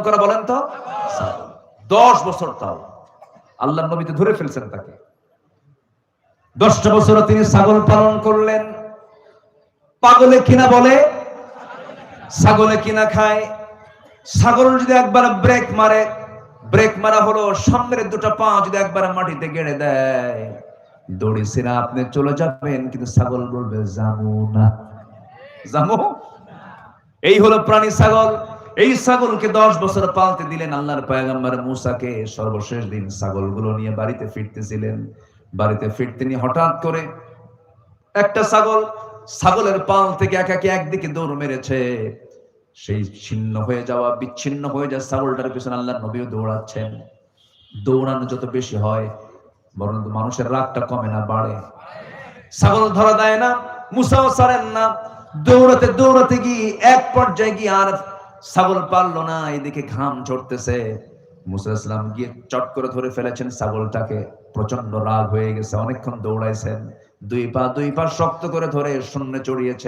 করা বলেন তো? 10 বছর তাও আল্লাহর নবী তো ধরে ফেলছেন তাকে। 10টা বছর তিনি ছাগল পালন করলেন। পাগলে কিনা বলে, ছাগলে কিনা খায়। ছাগল যদি একবার ব্রেক মারে, ব্রেক মারা হলো সামনের দুটো পা যদি একবার মাটিতে গেড়ে দেয়, দড়ি ছিঁড়া আপনি চলে যাবেন, কিন্তু ছাগল বলবে যাবো না, যাবো। এই হলো প্রাণী ছাগল। এই ছাগলকে 10 বছর পালতে দিলেন আল্লাহর পয়গম্বর মূসাকে। সর্বশেষ দিন ছাগলগুলো নিয়ে বাড়িতে ফিরতেছিলেন। বাড়িতে ফিরতে নিয়ে হঠাৎ করে একটা ছাগল ছাগলের পাল থেকে একাকি একদিকে দৌড় মেরেছে। সেই ছিন্ন হয়ে যাওয়া, বিচ্ছিন্ন হয়ে যাওয়া ছাগলটার পিছনে আল্লাহর নবীও দৌড়াচ্ছেন। দৌড়ানো যত বেশি হয় বরং মানুষের রাগটা কমে না, বাড়ে। ছাগল ধরা দেয় না, মুসাও ছাড়েন না। দৌড়াতে দৌড়াতে গিয়ে এক পর্যায়ে গিয়ে আর ছাগল পারলো না, এদিকে ঘাম ঝরতেছে। মুসা ইসলাম গিয়ে চট করে ধরে ফেলেছেন ছাগলটাকে। প্রচন্ড রাগ হয়ে গেছে, অনেকক্ষণ দৌড়াইছেন, দুই পা শক্ত করে ধরে শূন্যে চড়িয়েছে।